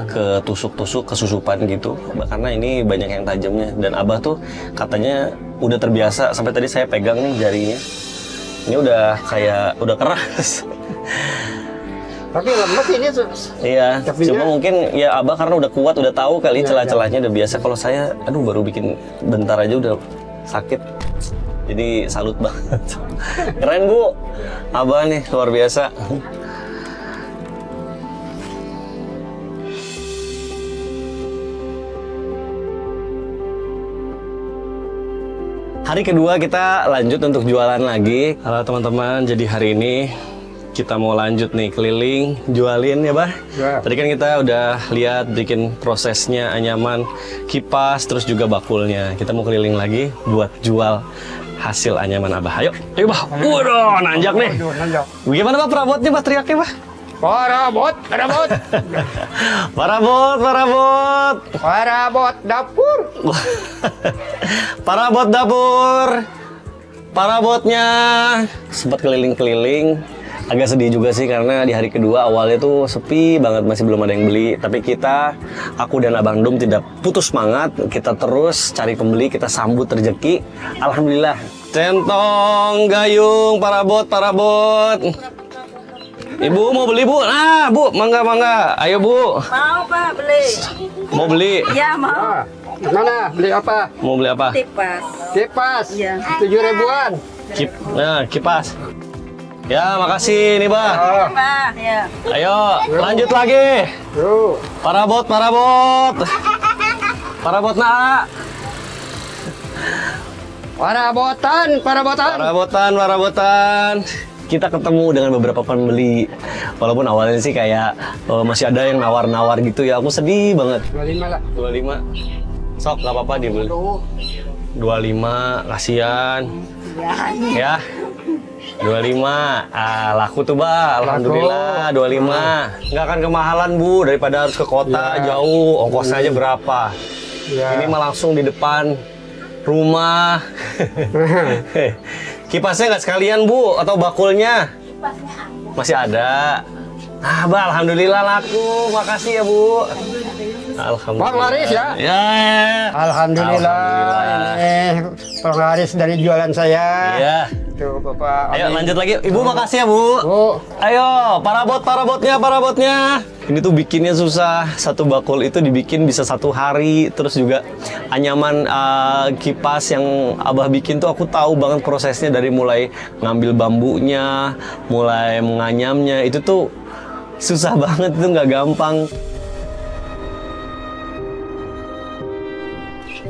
ketusuk-tusuk, kesusupan gitu. Karena ini banyak yang tajamnya. Dan Abah tuh katanya udah terbiasa, sampai tadi saya pegang nih jarinya. Ini udah kayak, udah keras. Tapi lemes ini Iya, Tapi cuma dia- mungkin ya Abah karena udah kuat, udah tahu kali Iya, celah-celahnya udah biasa. Kalau saya, aduh baru bikin bentar aja udah sakit. Jadi salut banget. Keren Bu, Abah nih luar biasa. Hari kedua kita lanjut untuk jualan lagi. Halo teman-teman, jadi hari ini kita mau lanjut nih keliling jualin ya Bah. Ya. Tadi kan kita udah lihat bikin prosesnya anyaman, kipas, terus juga bakulnya. Kita mau keliling lagi buat jual hasil anyaman Abah. Ayo Bah. Waduh, nanjak nih. Gimana Bah perabotnya Bah, teriaknya Bah? Parabot, parabot, Parabot. parabot dapur. Parabot dapur. Parabotnya sempat keliling-keliling. Agak sedih juga sih karena di hari kedua awalnya tuh sepi banget, masih belum ada yang beli. Tapi aku dan Abang Dum tidak putus semangat. Kita terus cari pembeli, kita sambut rezeki. Alhamdulillah. Centong, gayung, parabot. Ibu mau beli Bu? Nah Bu, mangga. Ayo Bu. Mau Pak beli? Mau beli? Ya mau. Ah, mana beli apa? Mau beli apa? Tipas. Kipas. Iya. 7 ribuan. Kipas. Ya, makasih nih, Bah. Ah, Pak. Ya. Ayo, lanjut lagi. yuk. Parabot. Parabot nak. Parabotan. Kita ketemu dengan beberapa pembeli. Walaupun awalnya sih kayak masih ada yang nawar-nawar gitu ya. Aku sedih banget. 25 lah. 25. Sok, nggak apa-apa dibeli. 25, kasihan. Ya. 25. Laku tuh, Bah. Alhamdulillah, 25. Nggak akan kemahalan, Bu, daripada harus ke kota jauh. Ongkosnya aja berapa? Ya. Ini mah langsung di depan rumah. Kipasnya nggak sekalian, Bu, atau bakulnya? Masih ada. Nah, Bah, alhamdulillah laku. Makasih ya, Bu. Alhamdulillah. Bang laris ya? Ya. Alhamdulillah. Ini penglaris dari jualan saya. Iya. Tuh Bapak. Ayo lanjut lagi. Ibu makasih ya, Bu. Bu. Ayo, parabotnya. Ini tuh bikinnya susah. Satu bakul itu dibikin bisa 1 hari. Terus juga anyaman kipas yang Abah bikin tuh aku tahu banget prosesnya dari mulai ngambil bambunya, mulai menganyamnya. Itu tuh susah banget, itu nggak gampang.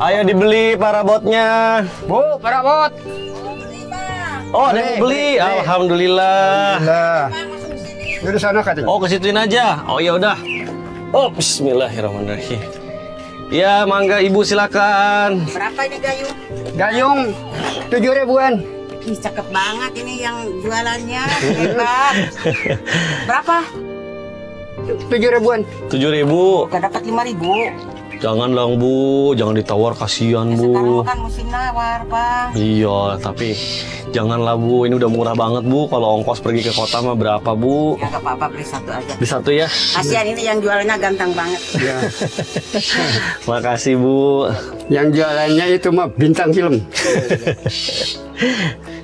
Ayo dibeli parabotnya. Bu, parabot. Oh, ada yang beli. Alhamdulillah. Nah. Di sana katanya. Oh, kesituin aja. Oh, ya udah. Oh, bismillahirrahmanirrahim. Ya, mangga Ibu silakan. Berapa ini gayung? Gayung 7 ribuan. Ih, cakep banget ini yang jualannya. Hebat. Berapa? 7 ribuan. 7.000. Gak dapat 5.000. Jangan dong, Bu. Jangan ditawar, kasihan, Sekarang Bu. kan musim nawar, Bang. Iya, tapi janganlah, Bu. Ini udah murah banget, Bu. Kalau ongkos pergi ke kota mah berapa, Bu? Ya gak apa-apa, beli satu aja. Di satu ya. Kasihan ini yang jualannya ganteng banget. Ya. Makasih, Bu. Yang jualannya itu mah bintang film.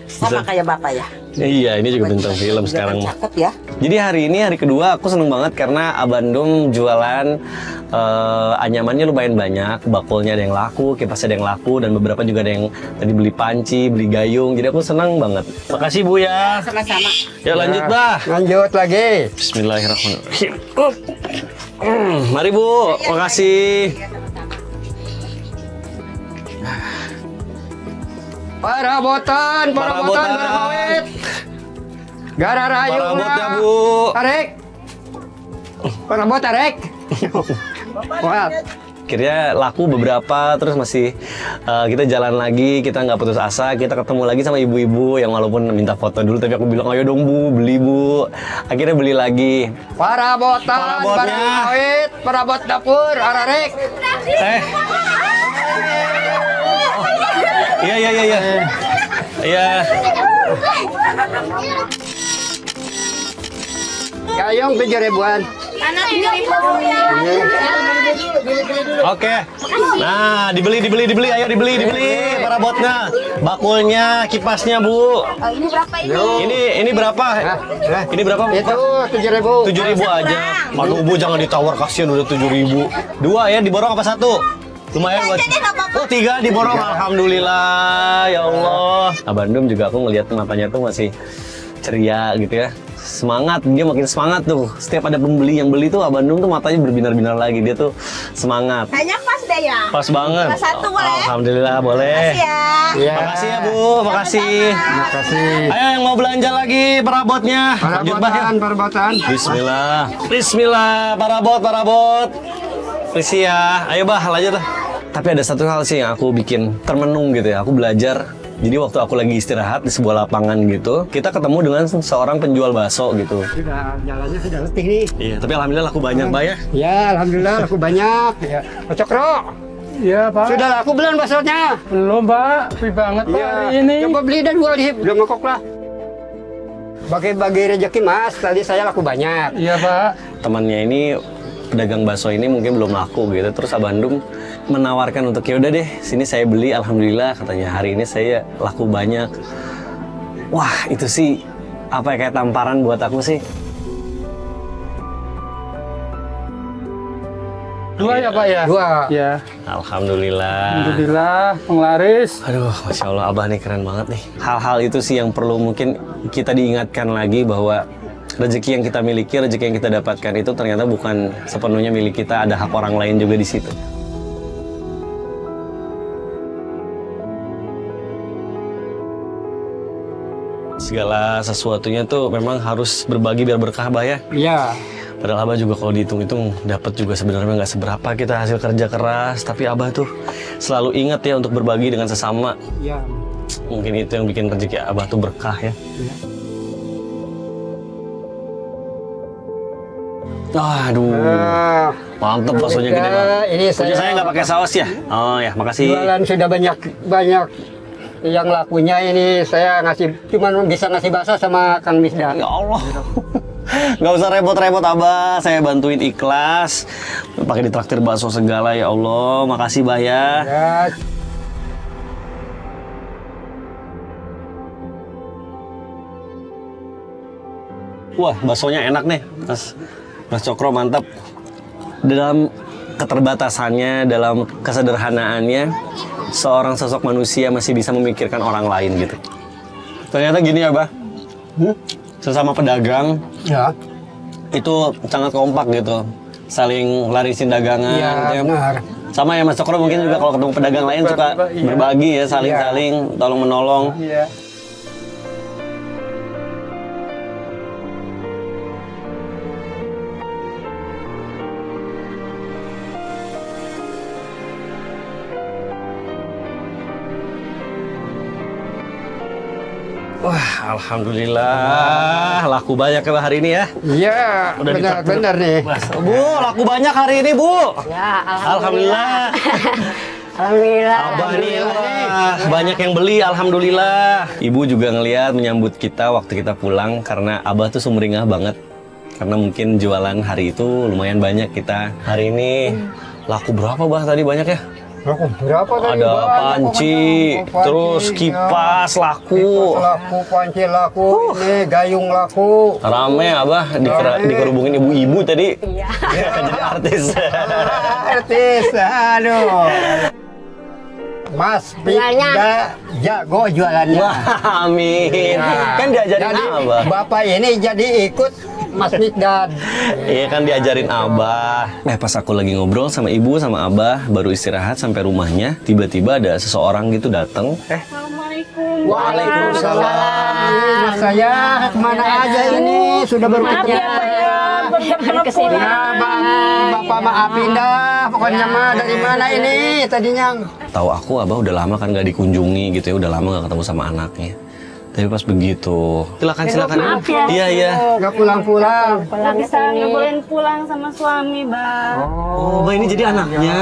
Sama kayak Bapak ya. Iya, ini juga bintang film sekarang mah. Cakep ya. Jadi hari ini, hari kedua, aku seneng banget karena Abandum jualan anyamannya lumayan banyak. Bakulnya ada yang laku, kipasnya ada yang laku, dan beberapa juga ada yang tadi beli panci, beli gayung. Jadi aku senang banget. Makasih, Bu ya. Sama-sama. Ya lanjut, Bah. Lanjut lagi. Bismillahirrahmanirrahim. Mari, Bu. Makasih. Parabotan berawet. Gara rayu. Parabotnya, Bu. Tarik. Parabot tarik. Wah, Akhirnya laku beberapa, terus masih kita jalan lagi, kita nggak putus asa, kita ketemu lagi sama ibu-ibu yang walaupun minta foto dulu, tapi aku bilang ayo dong Bu, beli Bu. Akhirnya beli lagi. parabotan Parabotnya. berawet, parabot dapur, ararik. Iya. Iya. Gayung 7 ribuan. Oke. Nah, dibeli. Ayo dibeli parabotnya, bakulnya, kipasnya, Bu. Ini berapa ini? Ini berapa? Ini berapa, Bu? Itu 7 ribu. 7.000 aja. Aduh, Bu, jangan ditawar, kasihan udah 7.000. 2 ya, diborong apa 1? Lumayan buat. Jadi nggak apa-apa. Oh 3 diborong, alhamdulillah ya Allah. Nah Bandung juga aku ngelihat matanya tuh masih ceria gitu ya. Semangat, dia makin semangat tuh. Setiap ada pembeli yang beli tuh Bandung tuh matanya berbinar-binar lagi. Dia tuh semangat. Kayaknya pas deh ya. Pas banget. Salah satu boleh? Alhamdulillah boleh. Makasih ya. Iya. Makasih ya Bu, makasih. Terima kasih. Ayo yang mau belanja lagi perabotnya. Lanjut Bah ya. Perabatan. Bismillah. Bismillah, parabot. Permisi ya. Ayo Bah, lanjut lah. Tapi ada satu hal sih yang aku bikin termenung gitu ya. Aku belajar. Jadi waktu aku lagi istirahat di sebuah lapangan gitu, kita ketemu dengan seorang penjual bakso gitu. Sudah jalannya sudah letih nih. Iya, tapi alhamdulillah laku banyak Bah ya. Ya, alhamdulillah aku banyak. Ya. Pak Cokro. Iya Pak. Sudah laku belum baksonya? Belum Pak, sepi banget Pak hari ini. Coba beli dan dua di belum ngokok lah. Bagi-bagi rezeki Mas, tadi saya laku banyak. Iya Pak. Temannya ini pedagang bakso ini mungkin belum laku gitu. Terus Abandung menawarkan untuk ya udah deh, sini saya beli alhamdulillah katanya hari ini saya laku banyak. Wah, itu sih apa ya kayak tamparan buat aku sih. Dua ya Pak ya? Dua. Ya. Alhamdulillah. Alhamdulillah penglaris. Aduh, Masya Allah, Abah nih keren banget nih. Hal-hal itu sih yang perlu mungkin kita diingatkan lagi bahwa rezeki yang kita miliki, rezeki yang kita dapatkan itu ternyata bukan sepenuhnya milik kita, ada hak orang lain juga di situ. Segala sesuatunya tuh memang harus berbagi biar berkah Bah ya. Iya. Padahal Abah juga kalau dihitung-hitung dapat juga sebenarnya nggak seberapa kita hasil kerja keras, tapi Abah tuh selalu ingat ya untuk berbagi dengan sesama. Iya. Mungkin itu yang bikin rezeki Abah tuh berkah ya. Aduh, mantep baksonya gede banget. Ini Punya saya nggak pakai saus ya? Oh ya, makasih. jualan sudah banyak yang lakunya ini saya cuman bisa ngasih bakso sama Kang Misda. Ya Allah. Nggak usah repot-repot Abah, saya bantuin ikhlas. Pakai ditraktir bakso segala ya Allah, makasih Bah ya. Ya, Wah, baksonya enak nih, Mas Cokro mantap. Dalam keterbatasannya, dalam kesederhanaannya, seorang sosok manusia masih bisa memikirkan orang lain gitu. Ternyata gini ya, Bah. Sesama pedagang, ya. itu sangat kompak gitu. Saling larisin dagangan. Iya, gitu ya. benar. Sama ya Mas Cokro mungkin juga kalau ketemu pedagang lain suka berbagi ya, saling-saling, tolong-menolong. Iya. Wah, alhamdulillah laku banyak ya hari ini ya. Iya, Udah benar nih. Bu, laku banyak hari ini Bu. Ya, Alhamdulillah. Alhamdulillah. Abah nih, wah, banyak yang beli, alhamdulillah. Ibu juga ngelihat menyambut kita waktu kita pulang karena Abah tuh sumringah banget. Karena mungkin jualan hari itu lumayan banyak kita. Hari ini laku berapa Bah tadi banyak ya? Berapa tadi? Ada Bang? panci, Panci, terus kipas laku. Kipas laku, panci laku, ini gayung laku. Rame Abah dikerubungin ibu-ibu tadi. Iya. Jadi artis. Artis, aduh. Mas Jualnya. Pika jago jualannya. Wah, amin. Nah, Kan diajarin jadi Abah. Bapak ini jadi ikut Mas Mikdad. Iya kan diajarin Abah. Pas aku lagi ngobrol sama ibu sama Abah baru istirahat sampai rumahnya, tiba-tiba ada seseorang gitu datang. Assalamualaikum. Waalaikumsalam. Mas saya kemana aja ini? Sudah berpikir. Kesini. Ya, Bapak maafin dah. Pokoknya mah dari mana ini tadinya? Tahu aku Abah udah lama kan gak dikunjungi gitu ya, udah lama gak ketemu sama anaknya. Tapi pas begitu, silakan. Maaf ya. Iya. Gak pulang-pulang. Pulang ke Bisa sini. ngebolehin pulang sama suami, Bang. Oh, Bah ini jadi anaknya.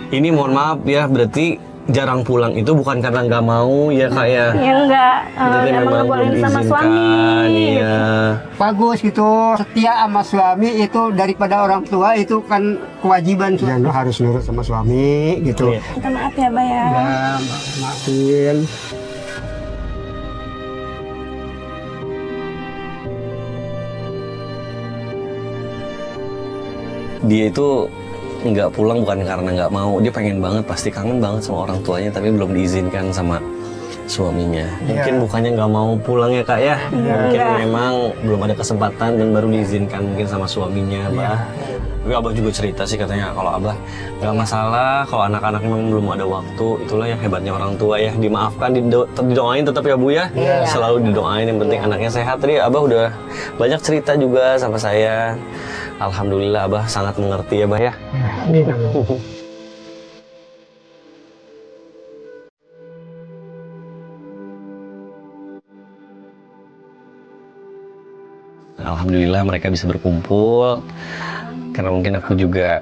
Ini mohon maaf ya, berarti jarang pulang itu bukan karena nggak mau ya Kak ya? Ya enggak, Berarti emang memang ngebolehin belum sama suami. diizinkan, iya. Bagus gitu. Setia sama suami itu daripada orang tua itu kan kewajiban. Ya, lu harus nurut sama suami gitu. Iya. Minta maaf ya, Bang ya. Ya, maafin. dia itu nggak pulang bukan karena nggak mau, dia pengen banget, pasti kangen banget sama orang tuanya, tapi belum diizinkan sama suaminya. Mungkin bukannya nggak mau pulang ya kak ya, mungkin memang belum ada kesempatan dan baru diizinkan mungkin sama suaminya, Abah. Tapi Abah juga cerita sih katanya kalau Abah nggak masalah kalau anak-anak memang belum ada waktu, itulah yang hebatnya orang tua ya, dimaafkan, didoain tetap ya Bu ya, selalu didoain, yang penting anaknya sehat. Tadi Abah udah banyak cerita juga sama saya, alhamdulillah Abah sangat mengerti ya Abah ya. Alhamdulillah mereka bisa berkumpul, karena mungkin aku juga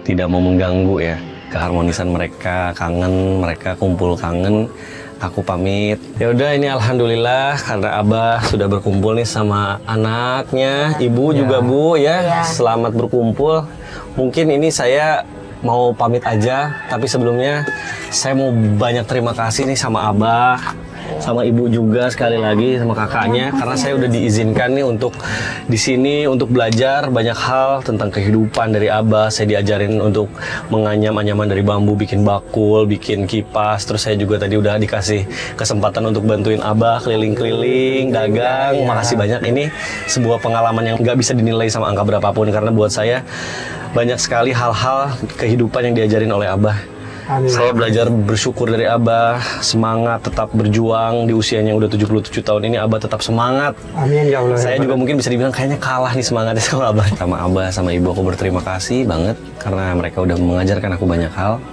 tidak mau mengganggu ya keharmonisan mereka, kangen mereka, kumpul kangen. Aku pamit. Ya udah, ini alhamdulillah karena Abah sudah berkumpul nih sama anaknya, ibu juga Bu ya. Selamat berkumpul. Mungkin ini saya mau pamit aja, tapi sebelumnya saya mau banyak terima kasih nih sama Abah, sama ibu juga sekali lagi, sama kakaknya, karena saya udah diizinkan nih untuk di sini untuk belajar banyak hal tentang kehidupan dari Abah. Saya diajarin untuk menganyam anyaman dari bambu, bikin bakul, bikin kipas. Terus saya juga tadi udah dikasih kesempatan untuk bantuin Abah keliling-keliling, dagang. Makasih banyak, ini sebuah pengalaman yang nggak bisa dinilai sama angka berapapun, karena buat saya banyak sekali hal-hal kehidupan yang diajarin oleh Abah. Amin. Saya belajar bersyukur dari Abah, semangat tetap berjuang di usianya yang udah 77 tahun ini. Abah tetap semangat. Amin ya Allah. Saya juga mungkin bisa dibilang kayaknya kalah nih semangatnya sama Abah. Sama Abah, sama Ibu aku berterima kasih banget karena mereka udah mengajarkan aku banyak hal.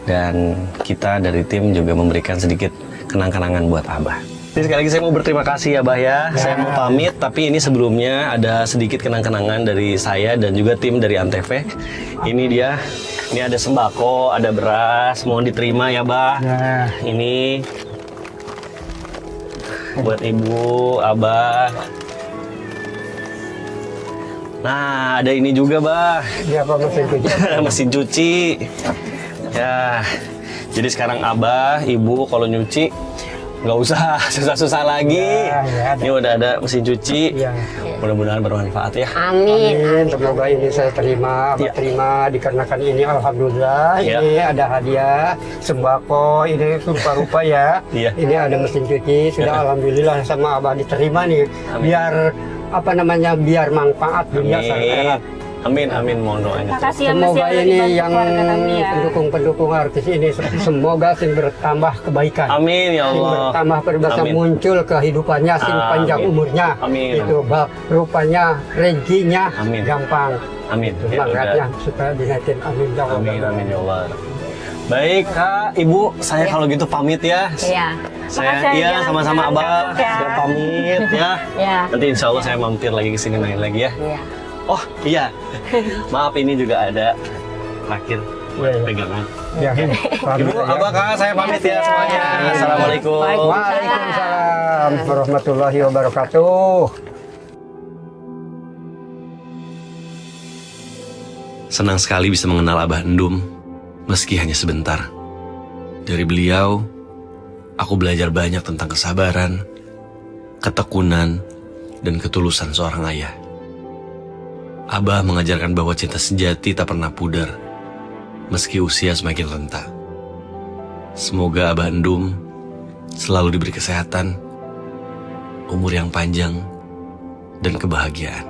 Dan kita dari tim juga memberikan sedikit kenang-kenangan buat Abah. Jadi sekali lagi saya mau berterima kasih ya Abah ya. Saya mau pamit, tapi ini sebelumnya ada sedikit kenang-kenangan dari saya dan juga tim dari Antv. Ini dia. Ini ada sembako, ada beras, mohon diterima ya Bah. Ini buat Ibu, Abah. Nah, ada ini juga Bah. Ya, Pak, mesin cuci. Mesin cuci. Ya, jadi sekarang Abah, Ibu kalau nyuci nggak usah susah-susah lagi. Ini udah ada mesin cuci. Mudah-mudahan bermanfaat ya. Amin. Semoga ini saya terima, Abah terima, dikarenakan ini alhamdulillah ini ada hadiah sembako, ini rupa-rupa ya. Ini ada mesin cuci, sudah alhamdulillah sama Abah diterima nih. Biar apa namanya, biar manfaat dunia sampai akhirat. Amin, amin, mohon doanya. Makasih ya Mas Semoga ya, ini dibantu yang keluarga kami ya. pendukung-pendukung artis ini semoga sing bertambah kebaikan. Amin ya Sing Allah. bertambah berbahasa Amin. muncul kehidupannya, sing panjang umurnya. Amin. Itu rupanya rezekinya Amin. gampang. Amin. Ya, Semangatnya supaya dinaikin. Amin ya Allah. Amin, amin ya Allah. Baik Kak, Ibu, saya kalau gitu pamit ya. Iya. Saya Makasih ya, sama-sama jangan Abah. kapok ya. Saya pamit ya. Iya. Nanti insya Allah saya mampir lagi ke sini main lagi ya. Iya. Oh iya, maaf ini juga ada terakhir pegangan. Ya, Ibu, Abah, Kak, saya pamit ya semuanya. Assalamualaikum. Waalaikumsalam warahmatullahi wabarakatuh. Senang sekali bisa mengenal Abah Endum, meski hanya sebentar. Dari beliau, aku belajar banyak tentang kesabaran, ketekunan, dan ketulusan seorang ayah. Abah mengajarkan bahwa cinta sejati tak pernah pudar, meski usia semakin renta. Semoga Abah Endum selalu diberi kesehatan, umur yang panjang, dan kebahagiaan.